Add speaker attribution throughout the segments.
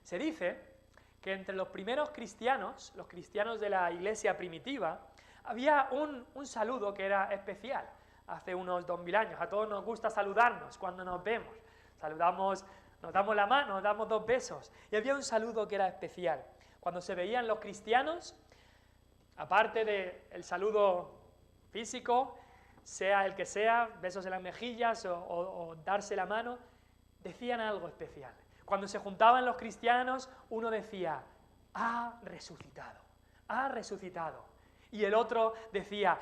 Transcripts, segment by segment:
Speaker 1: Se dice que entre los primeros cristianos, los cristianos de la iglesia primitiva, había un saludo que era especial hace unos 2000 años. A todos nos gusta saludarnos cuando nos vemos. Saludamos, nos damos la mano, nos damos 2 besos. Y había un saludo que era especial. Cuando se veían los cristianos, aparte del saludo físico, sea el que sea, besos en las mejillas o darse la mano, decían algo especial. Cuando se juntaban los cristianos, uno decía, ha resucitado, ha resucitado. Y el otro decía,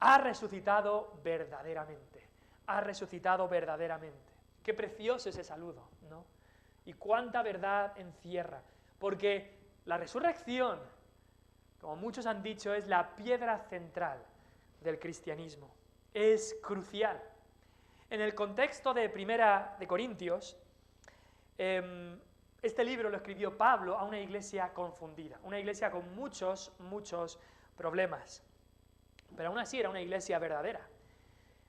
Speaker 1: ha resucitado verdaderamente, ha resucitado verdaderamente. Qué precioso ese saludo, ¿no? Y cuánta verdad encierra, porque la resurrección, como muchos han dicho, es la piedra central del cristianismo, es crucial. En el contexto de Primera de Corintios, este libro lo escribió Pablo a una iglesia confundida, una iglesia con muchos problemas, pero aún así era una iglesia verdadera.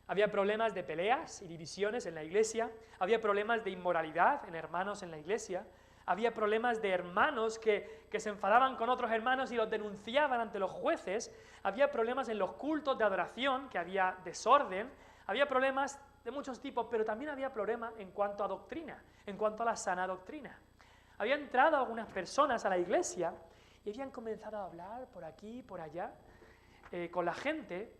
Speaker 1: Había problemas de peleas y divisiones en la iglesia, había problemas de inmoralidad en hermanos en la iglesia, había problemas de hermanos que se enfadaban con otros hermanos y los denunciaban ante los jueces, había problemas en los cultos de adoración, que había desorden, había problemas de muchos tipos, pero también había problemas en cuanto a doctrina, en cuanto a la sana doctrina. Habían entrado algunas personas a la iglesia y habían comenzado a hablar por aquí, por allá, con la gente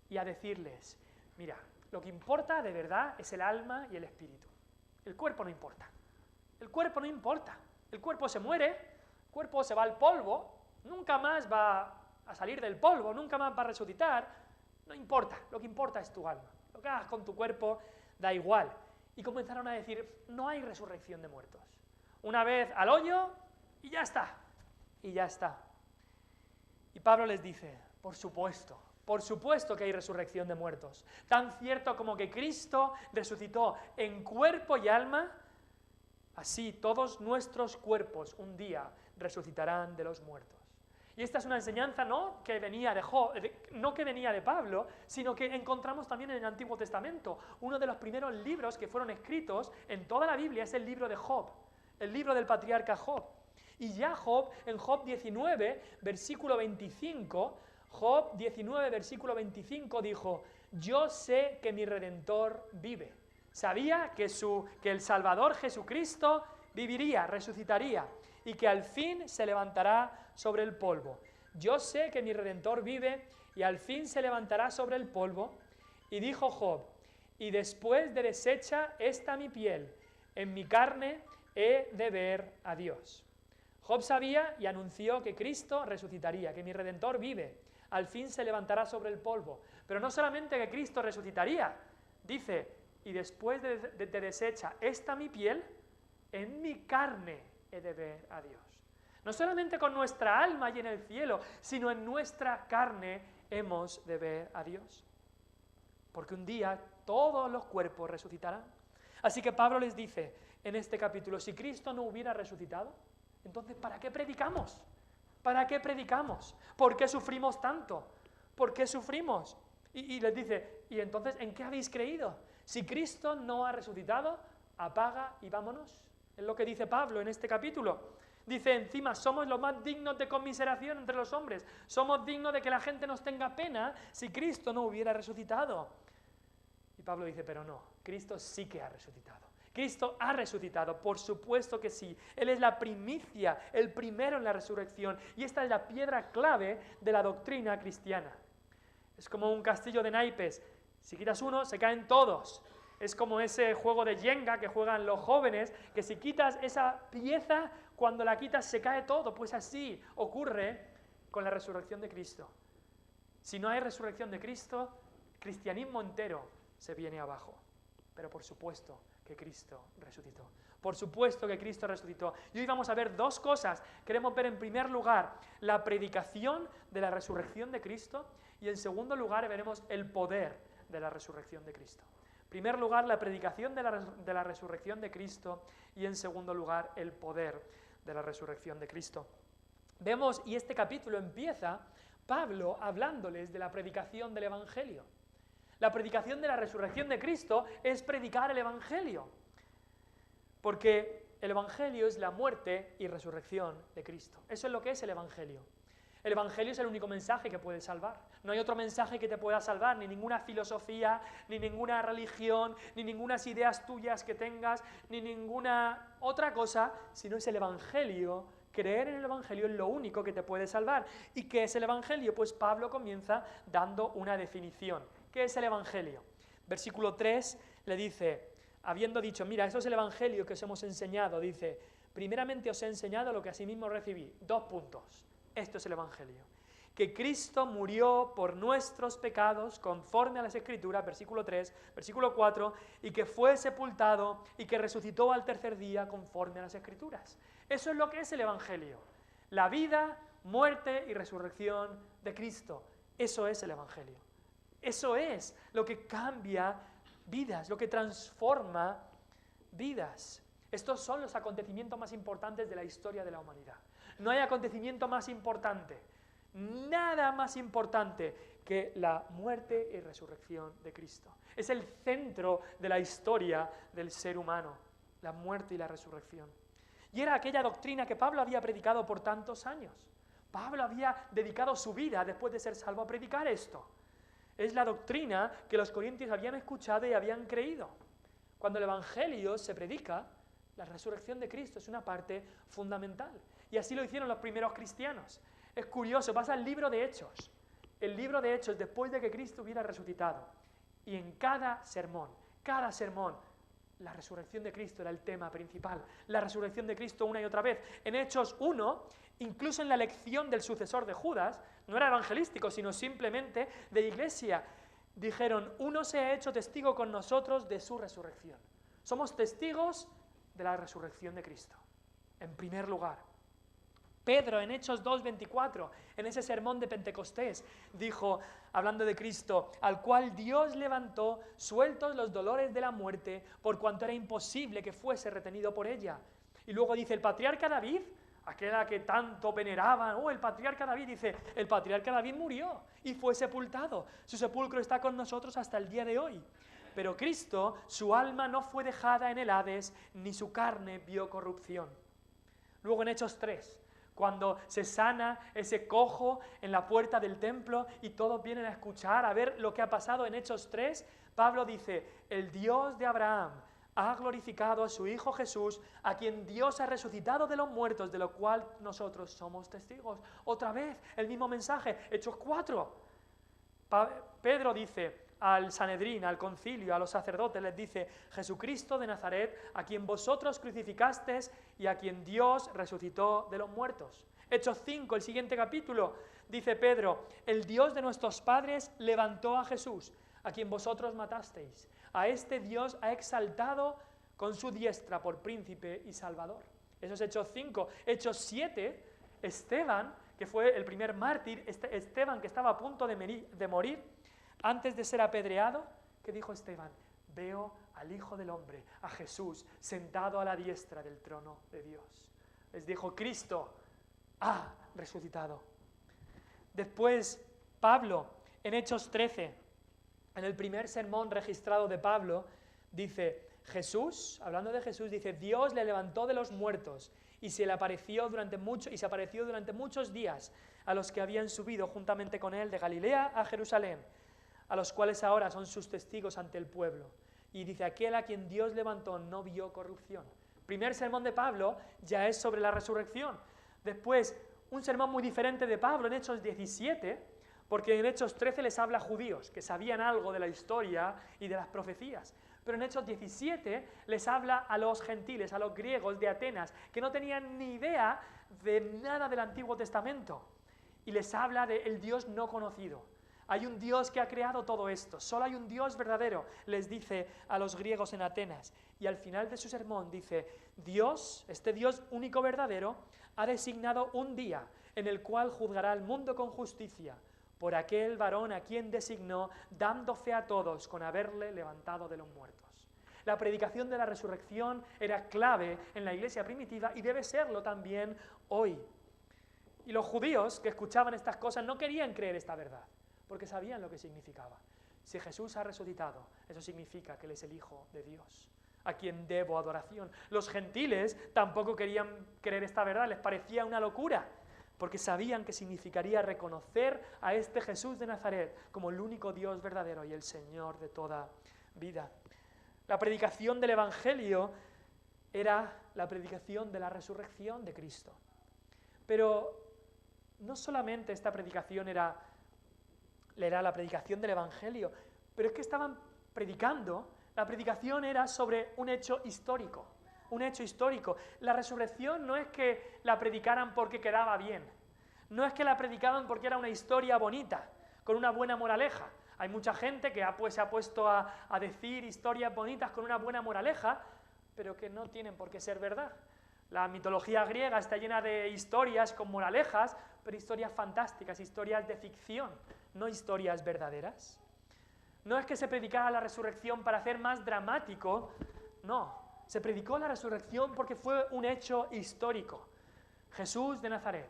Speaker 1: y a decirles, mira, lo que importa de verdad es el alma y el espíritu. El cuerpo no importa. El cuerpo no importa. El cuerpo se muere, el cuerpo se va al polvo, nunca más va a salir del polvo, nunca más va a resucitar. No importa, lo que importa es tu alma. Lo que hagas con tu cuerpo da igual. Y comenzaron a decir, no hay resurrección de muertos. Una vez al hoyo y ya está. Y ya está. Y Pablo les dice, por supuesto que hay resurrección de muertos. Tan cierto como que Cristo resucitó en cuerpo y alma, así todos nuestros cuerpos un día resucitarán de los muertos. Y esta es una enseñanza no que venía de Pablo, sino que encontramos también en el Antiguo Testamento. Uno de los primeros libros que fueron escritos en toda la Biblia es el libro de Job, el libro del patriarca Job. Y ya Job, en Job 19, versículo 25, Job 19, versículo 25 dijo, yo sé que mi Redentor vive. Sabía que el Salvador Jesucristo viviría, resucitaría, y que al fin se levantará sobre el polvo. Yo sé que mi Redentor vive, y al fin se levantará sobre el polvo. Y dijo Job, y después de deshecha esta mi piel, en mi carne he de ver a Dios. Job sabía y anunció que Cristo resucitaría, que mi Redentor vive, al fin se levantará sobre el polvo. Pero no solamente que Cristo resucitaría, dice, y después de deshecha esta mi piel, en mi carne he de ver a Dios. No solamente con nuestra alma y en el cielo, sino en nuestra carne hemos de ver a Dios. Porque un día todos los cuerpos resucitarán. Así que Pablo les dice en este capítulo, si Cristo no hubiera resucitado, entonces ¿para qué predicamos? ¿Para qué predicamos? ¿Por qué sufrimos tanto? ¿Por qué sufrimos? Y les dice, ¿y entonces en qué habéis creído? Si Cristo no ha resucitado, apaga y vámonos. Es lo que dice Pablo en este capítulo. Dice, encima, somos los más dignos de conmiseración entre los hombres. Somos dignos de que la gente nos tenga pena si Cristo no hubiera resucitado. Y Pablo dice, pero no, Cristo sí que ha resucitado. Cristo ha resucitado, por supuesto que sí. Él es la primicia, el primero en la resurrección. Y esta es la piedra clave de la doctrina cristiana. Es como un castillo de naipes. Si quitas uno, se caen todos. Es como ese juego de Jenga que juegan los jóvenes, que si quitas esa pieza, cuando la quitas se cae todo. Pues así ocurre con la resurrección de Cristo. Si no hay resurrección de Cristo, el cristianismo entero se viene abajo. Pero por supuesto que Cristo resucitó. Por supuesto que Cristo resucitó. Y hoy vamos a ver dos cosas. Queremos ver en primer lugar la predicación de la resurrección de Cristo y en segundo lugar veremos el poder de la resurrección de Cristo. En primer lugar, la predicación de la resurrección de Cristo y en segundo lugar, el poder de la resurrección de Cristo. Vemos, y este capítulo empieza, Pablo hablándoles de la predicación del Evangelio. La predicación de la resurrección de Cristo es predicar el Evangelio. Porque El Evangelio es la muerte y resurrección de Cristo. Eso es lo que es el Evangelio. El Evangelio es el único mensaje que puede salvar. No hay otro mensaje que te pueda salvar, ni ninguna filosofía, ni ninguna religión, ni ningunas ideas tuyas que tengas, ni ninguna otra cosa, sino es el Evangelio. Creer en el Evangelio es lo único que te puede salvar. ¿Y qué es el Evangelio? Pues Pablo comienza dando una definición. ¿Qué es el Evangelio? Versículo 3 le dice, habiendo dicho, mira, esto es el Evangelio que os hemos enseñado, dice, primeramente os he enseñado lo que asimismo recibí. 2 puntos. Esto es el Evangelio. Que Cristo murió por nuestros pecados conforme a las Escrituras, versículo 3, versículo 4, y que fue sepultado y que resucitó al tercer día conforme a las Escrituras. Eso es lo que es el Evangelio. La vida, muerte y resurrección de Cristo. Eso es el Evangelio. Eso es lo que cambia vidas, lo que transforma vidas. Estos son los acontecimientos más importantes de la historia de la humanidad. No hay acontecimiento más importante, nada más importante que la muerte y resurrección de Cristo. Es el centro de la historia del ser humano, la muerte y la resurrección. Y era aquella doctrina que Pablo había predicado por tantos años. Pablo había dedicado su vida, después de ser salvo, a predicar esto. Es la doctrina que los corintios habían escuchado y habían creído. Cuando el Evangelio se predica, la resurrección de Cristo es una parte fundamental. Y así lo hicieron los primeros cristianos. Es curioso, pasa el libro de Hechos. El libro de Hechos después de que Cristo hubiera resucitado. Y en cada sermón, la resurrección de Cristo era el tema principal. La resurrección de Cristo una y otra vez. En Hechos 1, incluso en la elección del sucesor de Judas, no era evangelístico, sino simplemente de iglesia. Dijeron, uno se ha hecho testigo con nosotros de su resurrección. Somos testigos de la resurrección de Cristo, en primer lugar. Pedro en Hechos 2:24, en ese sermón de Pentecostés, dijo, hablando de Cristo, al cual Dios levantó, sueltos los dolores de la muerte, por cuanto era imposible que fuese retenido por ella. Y luego dice, el patriarca David, aquel a que tanto veneraban, el patriarca David, dice, el patriarca David murió y fue sepultado. Su sepulcro está con nosotros hasta el día de hoy. Pero Cristo, su alma no fue dejada en el Hades, ni su carne vio corrupción. Luego en Hechos 3, cuando se sana ese cojo en la puerta del templo y todos vienen a escuchar, a ver lo que ha pasado en Hechos 3, Pablo dice, el Dios de Abraham ha glorificado a su Hijo Jesús, a quien Dios ha resucitado de los muertos, de lo cual nosotros somos testigos. Otra vez, el mismo mensaje, Hechos 4. Pedro dice al Sanedrín, al concilio, a los sacerdotes, les dice, Jesucristo de Nazaret, a quien vosotros crucificasteis y a quien Dios resucitó de los muertos. Hechos 5, el siguiente capítulo, dice Pedro, el Dios de nuestros padres levantó a Jesús, a quien vosotros matasteis. A este Dios ha exaltado con su diestra por príncipe y salvador. Eso es Hechos 5. Hechos 7, Esteban, que fue el primer mártir, Esteban que estaba a punto de morir, antes de ser apedreado, ¿qué dijo Esteban? Veo al Hijo del Hombre, a Jesús, sentado a la diestra del trono de Dios. Les dijo, Cristo ha resucitado. Después, Pablo, en Hechos 13, en el primer sermón registrado de Pablo, dice, Jesús, hablando de Jesús, dice, Dios le levantó de los muertos y se apareció durante muchos días a los que habían subido juntamente con él de Galilea a Jerusalén, a los cuales ahora son sus testigos ante el pueblo. Y dice, aquel a quien Dios levantó no vio corrupción. Primer sermón de Pablo ya es sobre la resurrección. Después, un sermón muy diferente de Pablo en Hechos 17, porque en Hechos 13 les habla a judíos, que sabían algo de la historia y de las profecías. Pero en Hechos 17 les habla a los gentiles, a los griegos de Atenas, que no tenían ni idea de nada del Antiguo Testamento. Y les habla del Dios no conocido. Hay un Dios que ha creado todo esto, solo hay un Dios verdadero, les dice a los griegos en Atenas. Y al final de su sermón dice, Dios, este Dios único verdadero, ha designado un día en el cual juzgará al mundo con justicia, por aquel varón a quien designó, dando fe a todos con haberle levantado de los muertos. La predicación de la resurrección era clave en la iglesia primitiva y debe serlo también hoy. Y los judíos que escuchaban estas cosas no querían creer esta verdad, porque sabían lo que significaba. Si Jesús ha resucitado, eso significa que Él es el Hijo de Dios. a quien debo adoración. Los gentiles tampoco querían creer esta verdad, les parecía una locura, porque sabían que significaría reconocer a este Jesús de Nazaret como el único Dios verdadero y el Señor de toda vida. La predicación del Evangelio era la predicación de la resurrección de Cristo. Pero no solamente esta predicación era la predicación del Evangelio, pero es que estaban predicando, la predicación era sobre un hecho histórico, un hecho histórico. La resurrección no es que la predicaran porque quedaba bien, no es que la predicaban porque era una historia bonita, con una buena moraleja. Hay mucha gente que se ha puesto a decir historias bonitas con una buena moraleja, pero que no tienen por qué ser verdad. La mitología griega está llena de historias con moralejas, pero historias fantásticas, historias de ficción, no historias verdaderas. No es que se predicara la resurrección para hacer más dramático, no. Se predicó la resurrección porque fue un hecho histórico. Jesús de Nazaret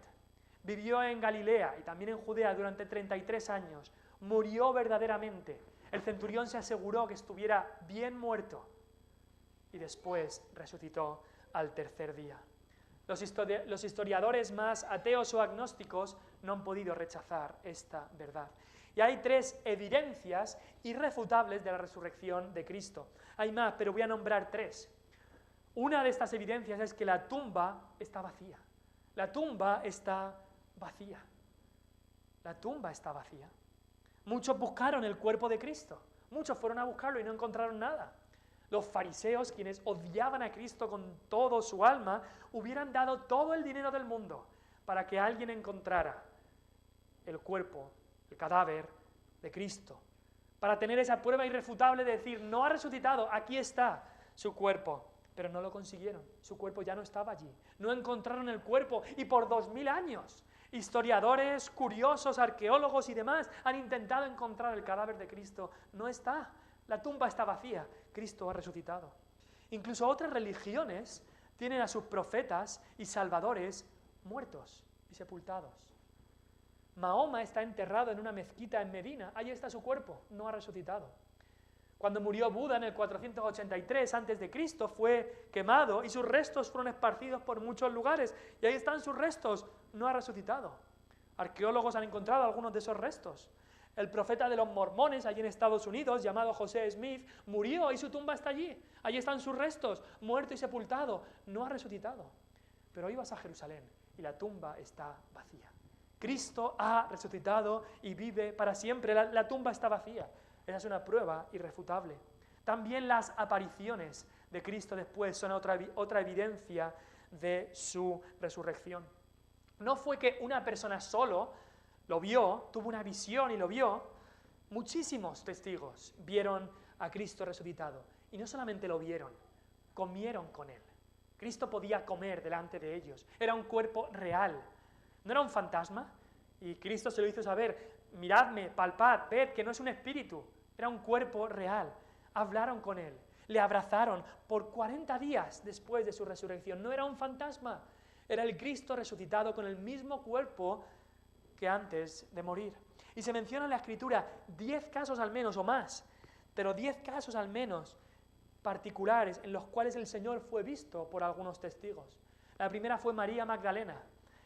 Speaker 1: vivió en Galilea y también en Judea durante 33 años. Murió verdaderamente. El centurión se aseguró que estuviera bien muerto y después resucitó al tercer día. Los historiadores más ateos o agnósticos no han podido rechazar esta verdad. Y hay 3 evidencias irrefutables de la resurrección de Cristo. Hay más, pero voy a nombrar 3. Una de estas evidencias es que la tumba está vacía. La tumba está vacía. La tumba está vacía. Muchos buscaron el cuerpo de Cristo. Muchos fueron a buscarlo y no encontraron nada. Los fariseos, quienes odiaban a Cristo con todo su alma, hubieran dado todo el dinero del mundo para que alguien encontrara el cuerpo, el cadáver de Cristo, para tener esa prueba irrefutable de decir, no ha resucitado, aquí está su cuerpo. Pero no lo consiguieron, su cuerpo ya no estaba allí, no encontraron el cuerpo y por 2000 años historiadores, curiosos, arqueólogos y demás han intentado encontrar el cadáver de Cristo. No está, la tumba está vacía, Cristo ha resucitado. Incluso otras religiones tienen a sus profetas y salvadores muertos y sepultados. Mahoma está enterrado en una mezquita en Medina, ahí está su cuerpo, no ha resucitado. Cuando murió Buda en el 483 a.C., fue quemado y sus restos fueron esparcidos por muchos lugares. Y ahí están sus restos, no ha resucitado. Arqueólogos han encontrado algunos de esos restos. El profeta de los mormones, allí en Estados Unidos, llamado José Smith, murió y su tumba está allí. Allí están sus restos, muerto y sepultado, no ha resucitado. Pero hoy vas a Jerusalén y la tumba está vacía. Cristo ha resucitado y vive para siempre, la tumba está vacía. Esa es una prueba irrefutable. También las apariciones de Cristo después son otra evidencia de su resurrección. No fue que una persona solo lo vio, tuvo una visión y lo vio. Muchísimos testigos vieron a Cristo resucitado. Y no solamente lo vieron, comieron con él. Cristo podía comer delante de ellos. Era un cuerpo real. No era un fantasma. Y Cristo se lo hizo saber. Miradme, palpad, ved que no es un espíritu, era un cuerpo real. Hablaron con él, le abrazaron por 40 días después de su resurrección. No era un fantasma, era el Cristo resucitado con el mismo cuerpo que antes de morir. Y se menciona en la Escritura 10 casos al menos o más, pero 10 casos al menos particulares en los cuales el Señor fue visto por algunos testigos. La primera fue María Magdalena,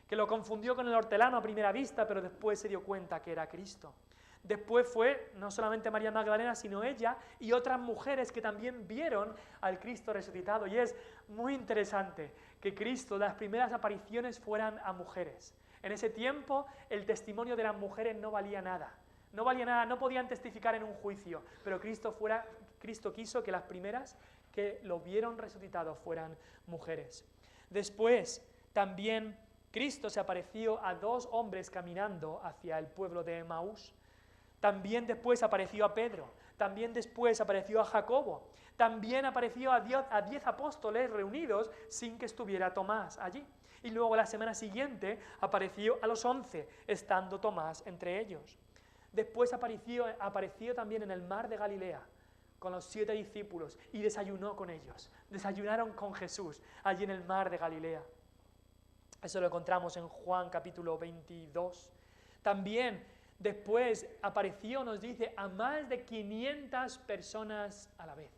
Speaker 1: que lo confundió con el hortelano a primera vista, pero después se dio cuenta que era Cristo. Después fue no solamente María Magdalena, sino ella y otras mujeres que también vieron al Cristo resucitado. Y es muy interesante que Cristo, las primeras apariciones fueran a mujeres. En ese tiempo el testimonio de las mujeres no valía nada. No valía nada, no podían testificar en un juicio, pero Cristo quiso que las primeras que lo vieron resucitado fueran mujeres. Después también Cristo se apareció a 2 hombres caminando hacia el pueblo de Emaús. También después apareció a Pedro. También después apareció a Jacobo. También apareció a 10 apóstoles reunidos sin que estuviera Tomás allí. Y luego la semana siguiente apareció a los 11, estando Tomás entre ellos. Después apareció también en el mar de Galilea con los 7 discípulos y desayunó con ellos. Desayunaron con Jesús allí en el mar de Galilea. Eso lo encontramos en Juan capítulo 22. También después apareció, nos dice, a más de 500 personas a la vez.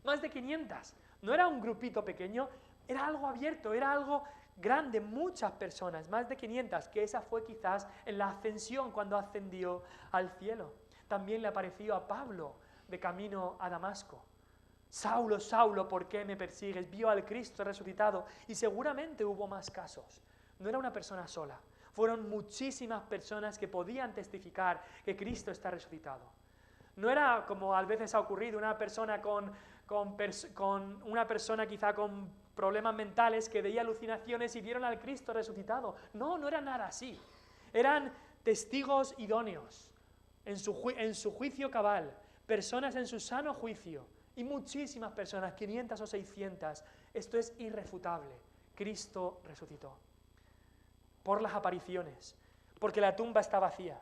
Speaker 1: Más de 500. No era un grupito pequeño, era algo abierto, era algo grande, muchas personas, más de 500, que esa fue quizás en la ascensión cuando ascendió al cielo. También le apareció a Pablo de camino a Damasco. Saulo, Saulo, ¿por qué me persigues? Vio al Cristo resucitado y seguramente hubo más casos. No era una persona sola, fueron muchísimas personas que podían testificar que Cristo está resucitado. No era como a veces ha ocurrido una persona con una persona quizá con problemas mentales que veía alucinaciones y vieron al Cristo resucitado. No, no era nada así. Eran testigos idóneos en su juicio cabal, personas en su sano juicio y muchísimas personas, 500 o 600. Esto es irrefutable. Cristo resucitó. Por las apariciones, porque la tumba está vacía.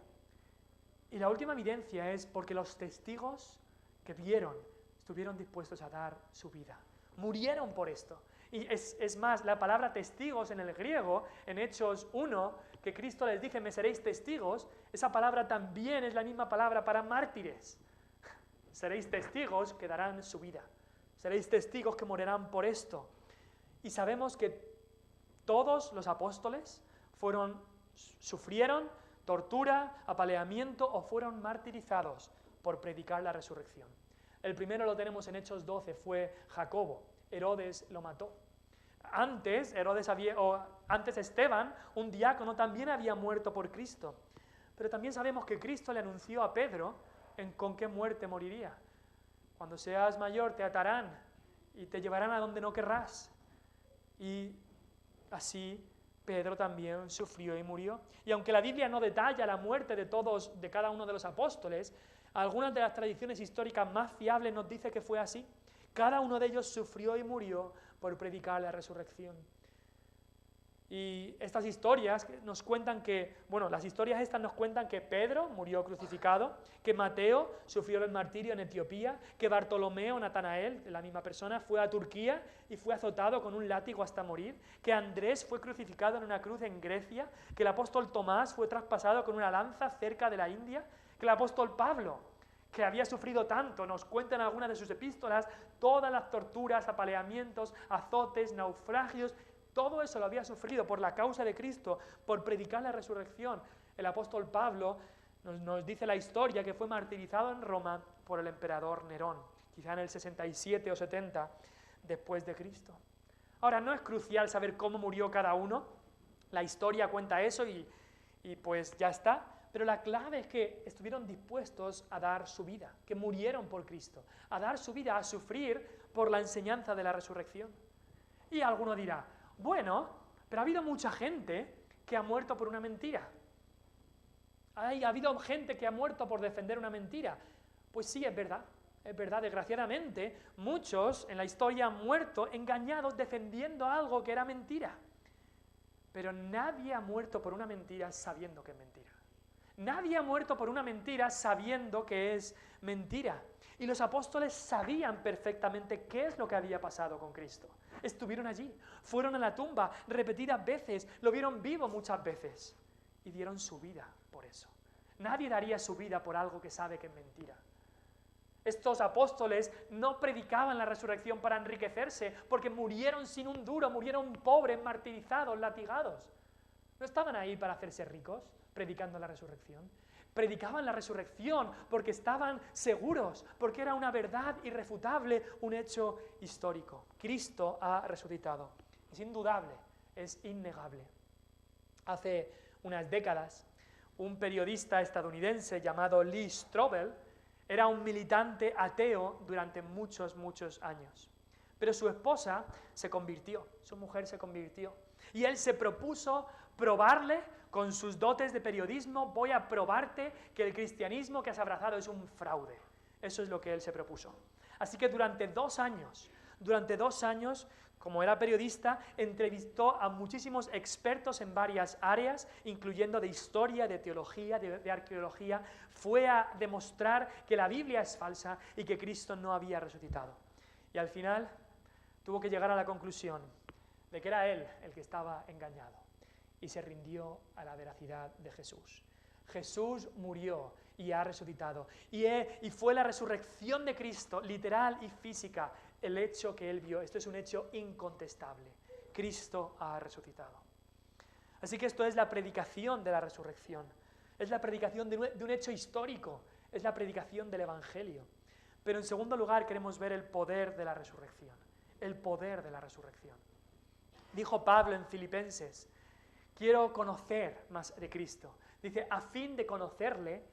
Speaker 1: Y la última evidencia es porque los testigos que vieron estuvieron dispuestos a dar su vida. Murieron por esto. Y es más, la palabra testigos en el griego, en Hechos 1, que Cristo les dice, me seréis testigos, esa palabra también es la misma palabra para mártires. Seréis testigos que darán su vida. Seréis testigos que morirán por esto. Y sabemos que todos los apóstoles sufrieron tortura, apaleamiento o fueron martirizados por predicar la resurrección. El primero lo tenemos en Hechos 12, fue Jacobo. Herodes lo mató. Antes Esteban, un diácono, también había muerto por Cristo. Pero también sabemos que Cristo le anunció a Pedro con qué muerte moriría. Cuando seas mayor te atarán y te llevarán a donde no querrás. Y así Pedro también sufrió y murió. Y aunque la Biblia no detalla la muerte de cada uno de los apóstoles, algunas de las tradiciones históricas más fiables nos dice que fue así. Cada uno de ellos sufrió y murió por predicar la resurrección. Y estas historias nos cuentan las historias estas nos cuentan que Pedro murió crucificado, que Mateo sufrió el martirio en Etiopía, que Bartolomeo, Natanael, la misma persona, fue a Turquía y fue azotado con un látigo hasta morir, que Andrés fue crucificado en una cruz en Grecia, que el apóstol Tomás fue traspasado con una lanza cerca de la India, que el apóstol Pablo, que había sufrido tanto, nos cuentan en algunas de sus epístolas, todas las torturas, apaleamientos, azotes, naufragios. Todo eso lo había sufrido por la causa de Cristo, por predicar la resurrección. El apóstol Pablo nos dice la historia que fue martirizado en Roma por el emperador Nerón, quizá en el 67 o 70 después de Cristo. Ahora, no es crucial saber cómo murió cada uno, la historia cuenta eso y pues ya está, pero la clave es que estuvieron dispuestos a dar su vida, que murieron por Cristo, a dar su vida, a sufrir por la enseñanza de la resurrección. Y alguno dirá, bueno, pero ha habido mucha gente que ha muerto por una mentira. Ha habido gente que ha muerto por defender una mentira. Pues sí, es verdad, desgraciadamente, muchos en la historia han muerto engañados defendiendo algo que era mentira. Pero nadie ha muerto por una mentira sabiendo que es mentira. Nadie ha muerto por una mentira sabiendo que es mentira. Y los apóstoles sabían perfectamente qué es lo que había pasado con Cristo. Estuvieron allí, fueron a la tumba repetidas veces, lo vieron vivo muchas veces y dieron su vida por eso. Nadie daría su vida por algo que sabe que es mentira. Estos apóstoles no predicaban la resurrección para enriquecerse, porque murieron sin un duro, murieron pobres, martirizados, latigados. No estaban ahí para hacerse ricos, predicando la resurrección. Predicaban la resurrección porque estaban seguros, porque era una verdad irrefutable, un hecho histórico. Cristo ha resucitado. Es indudable, es innegable. Hace unas décadas, un periodista estadounidense llamado Lee Strobel era un militante ateo durante muchos años. Pero su esposa se convirtió, su mujer se convirtió. Y él se propuso probarle con sus dotes de periodismo, voy a probarte que el cristianismo que has abrazado es un fraude. Eso es lo que él se propuso. Así que durante 2 años, como era periodista, entrevistó a muchísimos expertos en varias áreas, incluyendo de historia, de teología, de arqueología. Fue a demostrar que la Biblia es falsa y que Cristo no había resucitado. Y al final tuvo que llegar a la conclusión de que era él el que estaba engañado y se rindió a la veracidad de Jesús. Jesús murió y ha resucitado. Y fue la resurrección de Cristo, literal y física, el hecho que él vio. Esto es un hecho incontestable. Cristo ha resucitado. Así que esto es la predicación de la resurrección. Es la predicación de un hecho histórico. Es la predicación del Evangelio. Pero en segundo lugar queremos ver el poder de la resurrección. El poder de la resurrección. Dijo Pablo en Filipenses, quiero conocer más de Cristo. Dice, a fin de conocerle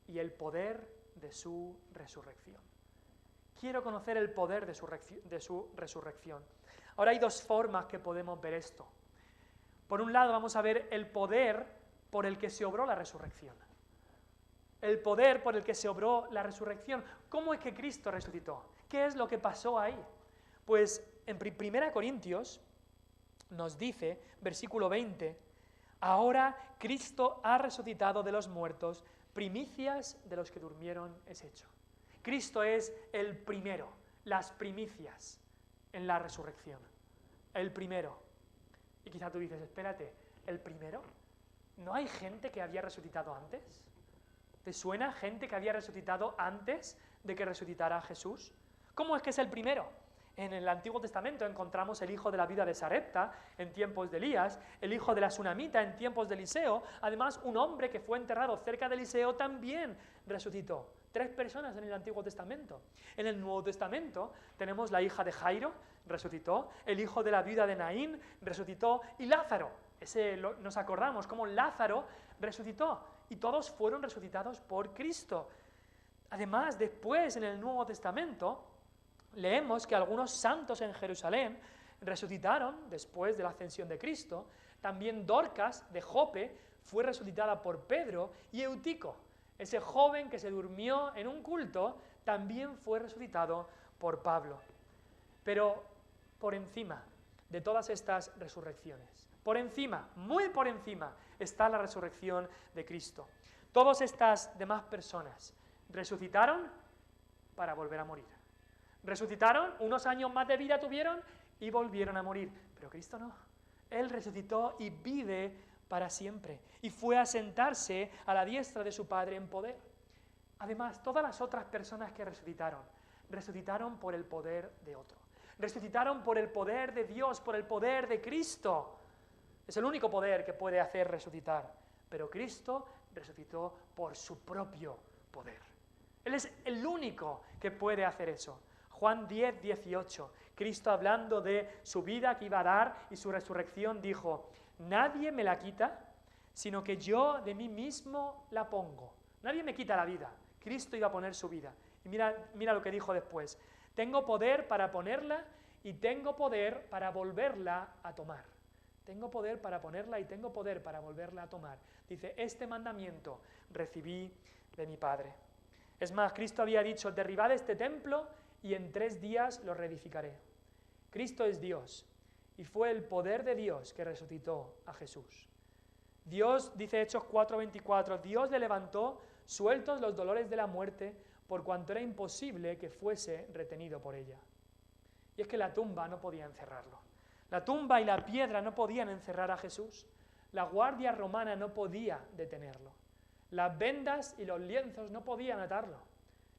Speaker 1: y el poder de su resurrección. Quiero conocer el poder de su resurrección. Ahora hay dos formas que podemos ver esto. Por un lado vamos a ver el poder por el que se obró la resurrección. El poder por el que se obró la resurrección. ¿Cómo es que Cristo resucitó? ¿Qué es lo que pasó ahí? Pues en 1 Corintios nos dice, versículo 20, ahora Cristo ha resucitado de los muertos, primicias de los que durmieron es hecho. Cristo es el primero, las primicias en la resurrección. El primero. Y quizá tú dices, espérate, ¿el primero? ¿No hay gente que había resucitado antes? ¿Te suena gente que había resucitado antes de que resucitara Jesús? ¿Cómo es que es el primero? En el Antiguo Testamento encontramos el hijo de la viuda de Sarepta en tiempos de Elías, el hijo de la Sunamita en tiempos de Eliseo, además un hombre que fue enterrado cerca de Eliseo también resucitó. 3 personas en el Antiguo Testamento. En el Nuevo Testamento tenemos la hija de Jairo, resucitó, el hijo de la viuda de Naín, resucitó, y Lázaro, nos acordamos cómo Lázaro resucitó, y todos fueron resucitados por Cristo. Además, después en el Nuevo Testamento, leemos que algunos santos en Jerusalén resucitaron después de la ascensión de Cristo. También Dorcas de Jope fue resucitada por Pedro, y Eutico, ese joven que se durmió en un culto, también fue resucitado por Pablo. Pero por encima de todas estas resurrecciones, por encima, muy por encima, está la resurrección de Cristo. Todas estas demás personas resucitaron para volver a morir. Resucitaron, unos años más de vida tuvieron y volvieron a morir. Pero Cristo no. Él resucitó y vive para siempre. Y fue a sentarse a la diestra de su Padre en poder. Además, todas las otras personas que resucitaron por el poder de otro. Resucitaron por el poder de Dios, por el poder de Cristo. Es el único poder que puede hacer resucitar. Pero Cristo resucitó por su propio poder. Él es el único que puede hacer eso. Juan 10, 18, Cristo hablando de su vida que iba a dar y su resurrección dijo, nadie me la quita, sino que yo de mí mismo la pongo. Nadie me quita la vida, Cristo iba a poner su vida. Y mira lo que dijo después, tengo poder para ponerla y tengo poder para volverla a tomar. Tengo poder para ponerla y tengo poder para volverla a tomar. Dice, este mandamiento recibí de mi Padre. Es más, Cristo había dicho, derribad este templo y en 3 días lo reedificaré. Cristo es Dios, y fue el poder de Dios que resucitó a Jesús. Dios, dice Hechos 4:24, Dios le levantó sueltos los dolores de la muerte, por cuanto era imposible que fuese retenido por ella. Y es que la tumba no podía encerrarlo. La tumba y la piedra no podían encerrar a Jesús. La guardia romana no podía detenerlo. Las vendas y los lienzos no podían atarlo.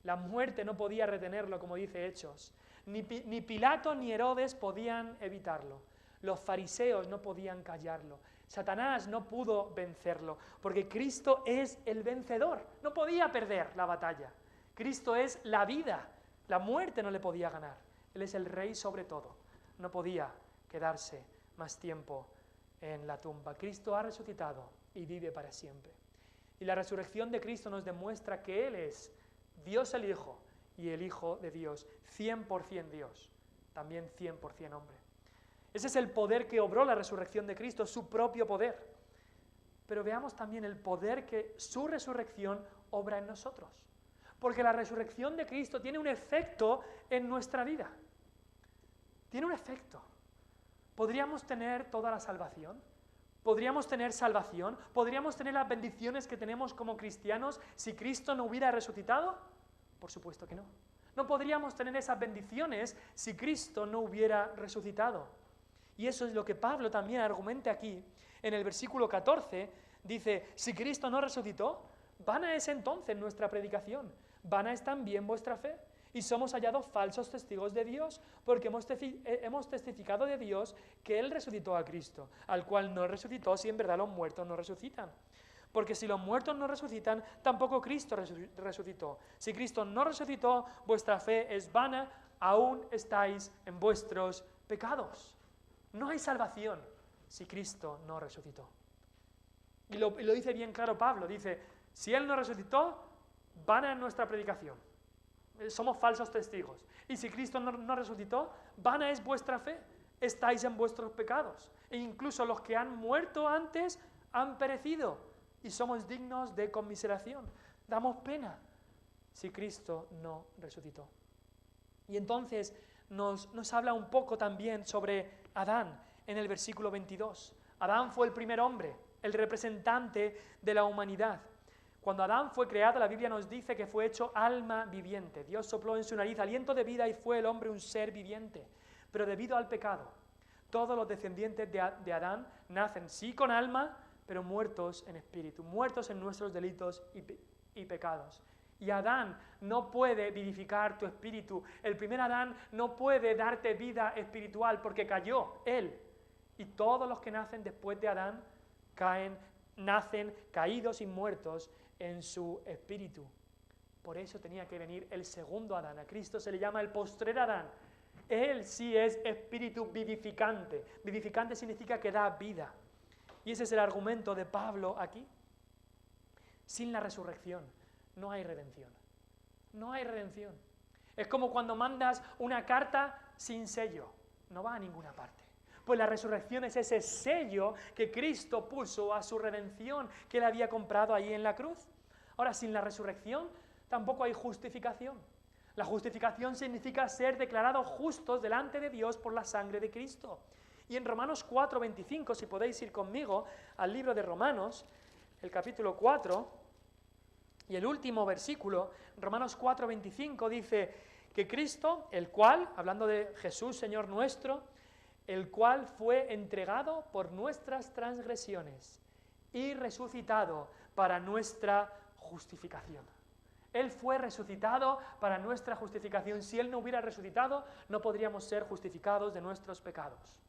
Speaker 1: La muerte no podía retenerlo, como dice Hechos. Ni Pilato ni Herodes podían evitarlo. Los fariseos no podían callarlo. Satanás no pudo vencerlo, porque Cristo es el vencedor. No podía perder la batalla. Cristo es la vida. La muerte no le podía ganar. Él es el rey sobre todo. No podía quedarse más tiempo en la tumba. Cristo ha resucitado y vive para siempre. Y la resurrección de Cristo nos demuestra que Él es Dios el Hijo y el Hijo de Dios, 100% Dios, también 100% hombre. Ese es el poder que obró la resurrección de Cristo, su propio poder. Pero veamos también el poder que su resurrección obra en nosotros. Porque la resurrección de Cristo tiene un efecto en nuestra vida. Tiene un efecto. ¿Podríamos tener toda la salvación? ¿Podríamos tener salvación? ¿Podríamos tener las bendiciones que tenemos como cristianos si Cristo no hubiera resucitado? Por supuesto que no. No podríamos tener esas bendiciones si Cristo no hubiera resucitado. Y eso es lo que Pablo también argumenta aquí. En el versículo 14 dice, si Cristo no resucitó, vana es entonces nuestra predicación, vana es también vuestra fe. y somos hallados falsos testigos de Dios, porque hemos testificado de Dios que Él resucitó a Cristo, al cual no resucitó si en verdad los muertos no resucitan. Porque si los muertos no resucitan, tampoco Cristo resucitó. Si Cristo no resucitó, vuestra fe es vana, aún estáis en vuestros pecados. No hay salvación si Cristo no resucitó. Y lo dice bien claro Pablo, dice, si Él no resucitó, vana es nuestra predicación. Somos falsos testigos. Y si Cristo no resucitó, vana es vuestra fe. Estáis en vuestros pecados. E incluso los que han muerto antes han perecido. Y somos dignos de conmiseración. Damos pena si Cristo no resucitó. Y entonces nos habla un poco también sobre Adán en el versículo 22. Adán fue el primer hombre, el representante de la humanidad. Cuando Adán fue creado, la Biblia nos dice que fue hecho alma viviente. Dios sopló en su nariz aliento de vida y fue el hombre un ser viviente. Pero debido al pecado, todos los descendientes de Adán nacen sí con alma, pero muertos en espíritu, muertos en nuestros delitos y pecados. Y Adán no puede vivificar tu espíritu. El primer Adán no puede darte vida espiritual porque cayó él. Y todos los que nacen después de Adán nacen caídos y muertos en su espíritu. Por eso tenía que venir el segundo Adán. A Cristo se le llama el postrer Adán. Él sí es espíritu vivificante. Vivificante significa que da vida. Y ese es el argumento de Pablo aquí. Sin la resurrección no hay redención. No hay redención. Es como cuando mandas una carta sin sello. No va a ninguna parte. Pues la resurrección es ese sello que Cristo puso a su redención que Él había comprado ahí en la cruz. Ahora, sin la resurrección tampoco hay justificación. La justificación significa ser declarados justos delante de Dios por la sangre de Cristo. Y en Romanos 4:25, si podéis ir conmigo al libro de Romanos, el capítulo 4, y el último versículo, Romanos 4:25, dice que Cristo, el cual, hablando de Jesús, Señor nuestro, el cual fue entregado por nuestras transgresiones y resucitado para nuestra justificación. Él fue resucitado para nuestra justificación. Si Él no hubiera resucitado, no podríamos ser justificados de nuestros pecados.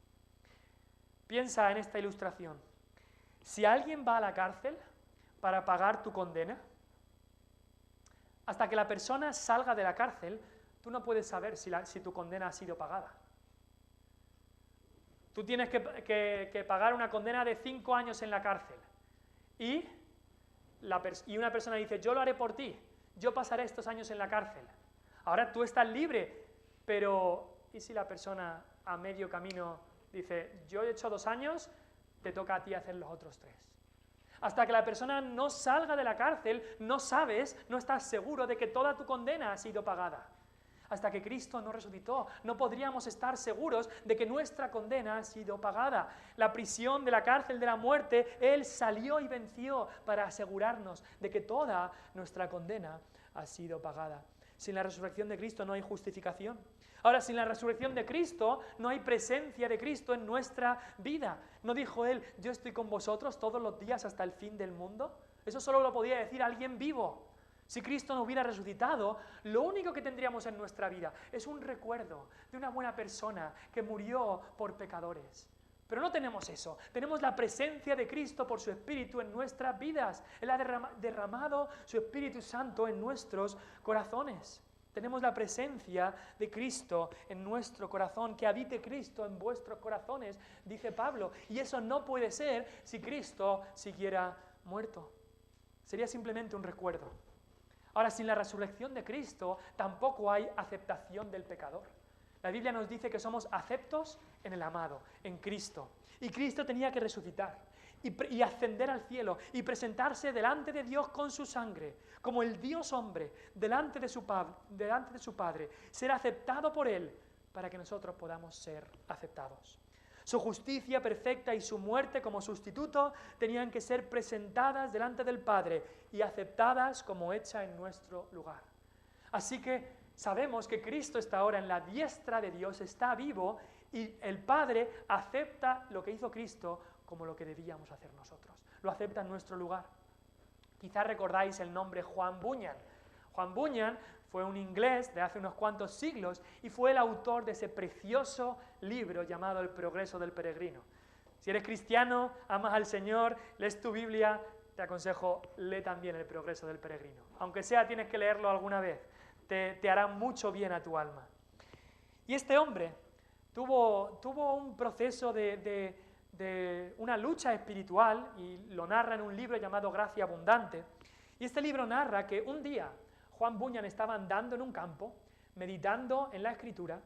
Speaker 1: Piensa en esta ilustración. Si alguien va a la cárcel para pagar tu condena, hasta que la persona salga de la cárcel, tú no puedes saber si tu condena ha sido pagada. Tú tienes que pagar una condena de 5 años en la cárcel. Y una persona dice, yo lo haré por ti, yo pasaré estos años en la cárcel. Ahora tú estás libre, pero ¿y si la persona a medio camino dice, yo he hecho 2 años, te toca a ti hacer los otros 3? Hasta que la persona no salga de la cárcel, no sabes, no estás seguro de que toda tu condena ha sido pagada. Hasta que Cristo no resucitó, no podríamos estar seguros de que nuestra condena ha sido pagada. La prisión de la cárcel de la muerte, Él salió y venció para asegurarnos de que toda nuestra condena ha sido pagada. Sin la resurrección de Cristo no hay justificación. Ahora, sin la resurrección de Cristo no hay presencia de Cristo en nuestra vida. ¿No dijo Él, yo estoy con vosotros todos los días hasta el fin del mundo? Eso solo lo podía decir alguien vivo. Si Cristo no hubiera resucitado, lo único que tendríamos en nuestra vida es un recuerdo de una buena persona que murió por pecadores. Pero no tenemos eso, tenemos la presencia de Cristo por su Espíritu en nuestras vidas. Él ha derramado su Espíritu Santo en nuestros corazones. Tenemos la presencia de Cristo en nuestro corazón, que habite Cristo en vuestros corazones, dice Pablo. Y eso no puede ser si Cristo siguiera muerto. Sería simplemente un recuerdo. Ahora, sin la resurrección de Cristo, tampoco hay aceptación del pecador. La Biblia nos dice que somos aceptos en el amado, en Cristo. Y Cristo tenía que resucitar y ascender al cielo y presentarse delante de Dios con su sangre, como el Dios hombre, delante de su Padre, ser aceptado por Él para que nosotros podamos ser aceptados. Su justicia perfecta y su muerte como sustituto tenían que ser presentadas delante del Padre y aceptadas como hecha en nuestro lugar. Así que sabemos que Cristo está ahora en la diestra de Dios, está vivo, y el Padre acepta lo que hizo Cristo como lo que debíamos hacer nosotros. Lo acepta en nuestro lugar. Quizás recordáis el nombre Juan Bunyan. Juan Bunyan Fue un inglés de hace unos cuantos siglos y fue el autor de ese precioso libro llamado El progreso del peregrino. Si eres cristiano, amas al Señor, lees tu Biblia, te aconsejo, lee también El progreso del peregrino. Aunque sea, tienes que leerlo alguna vez, te hará mucho bien a tu alma. Y este hombre tuvo un proceso de una lucha espiritual, y lo narra en un libro llamado Gracia Abundante. Y este libro narra que un día Juan Bunyan estaba andando en un campo, meditando en la Escritura,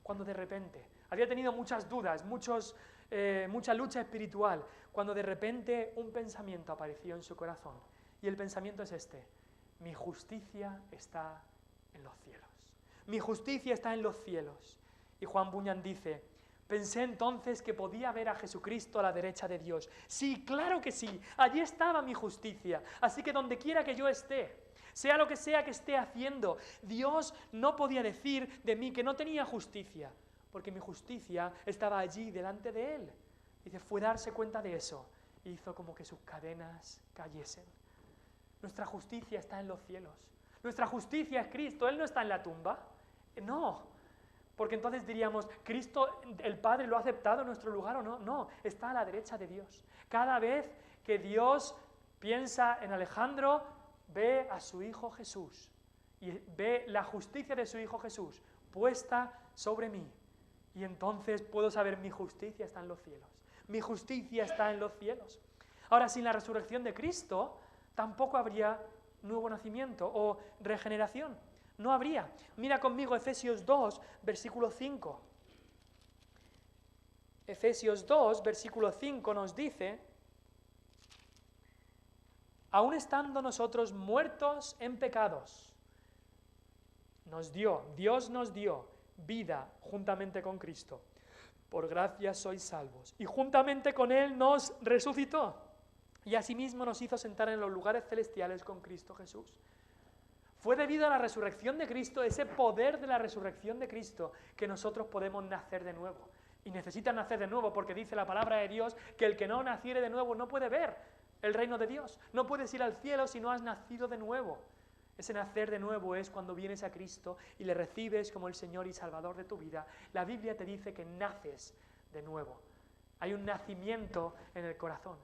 Speaker 1: cuando de repente había tenido muchas dudas, mucha lucha espiritual, cuando de repente un pensamiento apareció en su corazón. Y el pensamiento es este: mi justicia está en los cielos. Mi justicia está en los cielos. Y Juan Bunyan dice: pensé entonces que podía ver a Jesucristo a la derecha de Dios. Sí, claro que sí, allí estaba mi justicia. Así que donde quiera que yo esté, sea lo que sea que esté haciendo, Dios no podía decir de mí que no tenía justicia, porque mi justicia estaba allí delante de Él. Dice, fue darse cuenta de eso, y hizo como que sus cadenas cayesen. Nuestra justicia está en los cielos. Nuestra justicia es Cristo. Él no está en la tumba. No, porque entonces diríamos, ¿Cristo, el Padre, lo ha aceptado en nuestro lugar o no? No, está a la derecha de Dios. Cada vez que Dios piensa en Alejandro, ve a su Hijo Jesús y ve la justicia de su Hijo Jesús puesta sobre mí. Y entonces puedo saber, mi justicia está en los cielos. Mi justicia está en los cielos. Ahora, sin la resurrección de Cristo, tampoco habría nuevo nacimiento o regeneración. No habría. Mira conmigo Efesios 2, versículo 5. Efesios 2, versículo 5 nos dice: aun estando nosotros muertos en pecados, Dios nos dio vida juntamente con Cristo. Por gracia sois salvos. Y juntamente con Él nos resucitó. Y asimismo nos hizo sentar en los lugares celestiales con Cristo Jesús. Fue debido a la resurrección de Cristo, ese poder de la resurrección de Cristo, que nosotros podemos nacer de nuevo. Y necesitan nacer de nuevo porque dice la palabra de Dios que el que no naciere de nuevo no puede ver el reino de Dios. No puedes ir al cielo si no has nacido de nuevo. Ese nacer de nuevo es cuando vienes a Cristo y le recibes como el Señor y Salvador de tu vida. La Biblia te dice que naces de nuevo. Hay un nacimiento en el corazón.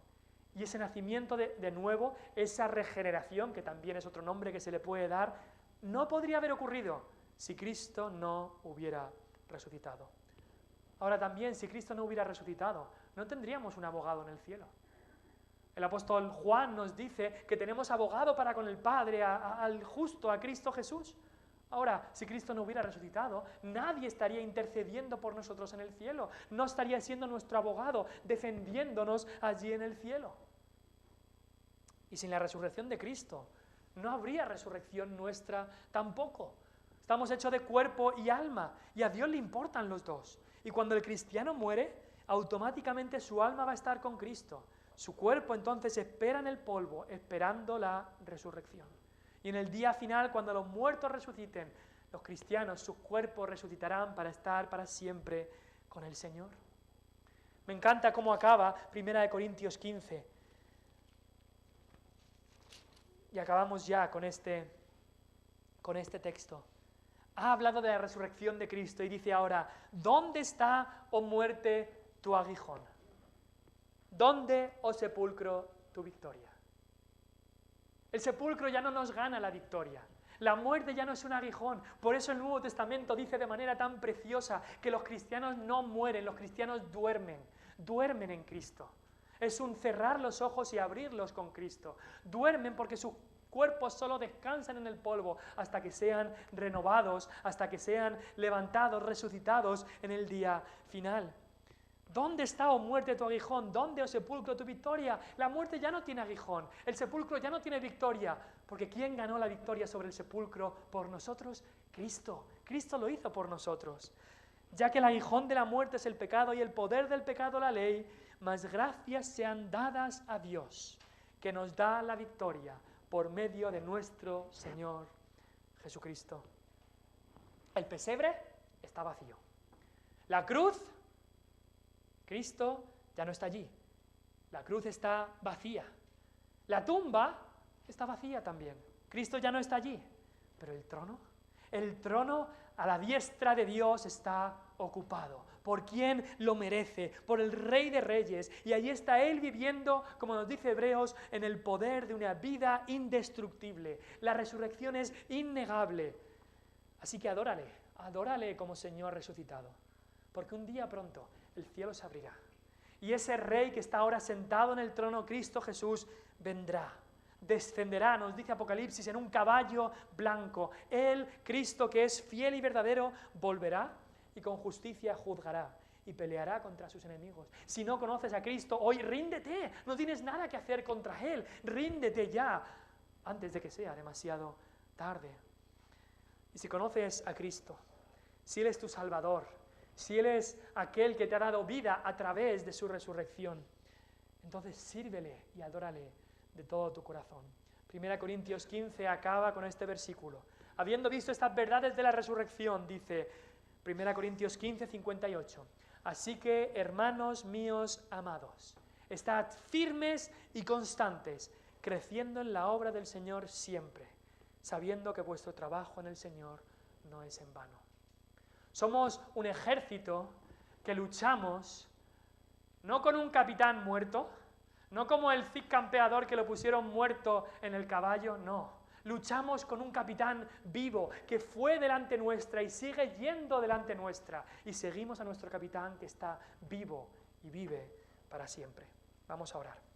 Speaker 1: Y ese nacimiento de nuevo, esa regeneración, que también es otro nombre que se le puede dar, no podría haber ocurrido si Cristo no hubiera resucitado. Ahora también, si Cristo no hubiera resucitado, no tendríamos un abogado en el cielo. El apóstol Juan nos dice que tenemos abogado para con el Padre, al justo, a Cristo Jesús. Ahora, si Cristo no hubiera resucitado, nadie estaría intercediendo por nosotros en el cielo. No estaría siendo nuestro abogado, defendiéndonos allí en el cielo. Y sin la resurrección de Cristo, no habría resurrección nuestra tampoco. Estamos hechos de cuerpo y alma, y a Dios le importan los dos. Y cuando el cristiano muere, automáticamente su alma va a estar con Cristo. Su cuerpo entonces espera en el polvo, esperando la resurrección. Y en el día final, cuando los muertos resuciten, los cristianos, sus cuerpos resucitarán para estar para siempre con el Señor. Me encanta cómo acaba 1 Corintios 15. Y acabamos ya con este texto. Ha hablado de la resurrección de Cristo y dice ahora, ¿dónde está, oh muerte, tu aguijón? ¿Dónde, oh sepulcro, tu victoria? El sepulcro ya no nos gana la victoria. La muerte ya no es un aguijón. Por eso el Nuevo Testamento dice de manera tan preciosa que los cristianos no mueren, los cristianos duermen en Cristo. Es un cerrar los ojos y abrirlos con Cristo. Duermen porque sus cuerpos solo descansan en el polvo hasta que sean renovados, hasta que sean levantados, resucitados en el día final. ¿Dónde está, oh muerte, tu aguijón? ¿Dónde, oh sepulcro, tu victoria? La muerte ya no tiene aguijón, el sepulcro ya no tiene victoria, porque ¿quién ganó la victoria sobre el sepulcro por nosotros? Cristo. Cristo lo hizo por nosotros. Ya que el aguijón de la muerte es el pecado y el poder del pecado la ley, mas gracias sean dadas a Dios, que nos da la victoria por medio de nuestro Señor Jesucristo. El pesebre está vacío. La cruz, Cristo ya no está allí. La cruz está vacía. La tumba está vacía también. Cristo ya no está allí. Pero el trono, El trono a la diestra de Dios está ocupado. ¿Por quién lo merece? Por el Rey de Reyes. Y allí está Él viviendo, como nos dice Hebreos, en el poder de una vida indestructible. La resurrección es innegable. Así que adórale como Señor resucitado. Porque un día pronto el cielo se abrirá. Y ese Rey que está ahora sentado en el trono, Cristo Jesús, vendrá. Descenderá, nos dice Apocalipsis, en un caballo blanco. Él, Cristo, que es fiel y verdadero, volverá y con justicia juzgará y peleará contra sus enemigos. Si no conoces a Cristo, hoy ríndete, no tienes nada que hacer contra Él, ríndete ya, antes de que sea demasiado tarde. Y si conoces a Cristo, si Él es tu Salvador, si Él es aquel que te ha dado vida a través de su resurrección, entonces sírvele y adórale de todo tu corazón. 1 Corintios 15 acaba con este versículo. Habiendo visto estas verdades de la resurrección, dice 1 Corintios 15, 58. Así que, hermanos míos amados, estad firmes y constantes, creciendo en la obra del Señor siempre, sabiendo que vuestro trabajo en el Señor no es en vano. Somos un ejército que luchamos no con un capitán muerto, no como el Cid campeador que lo pusieron muerto en el caballo, no. Luchamos con un capitán vivo que fue delante nuestra y sigue yendo delante nuestra. Y seguimos a nuestro capitán que está vivo y vive para siempre. Vamos a orar.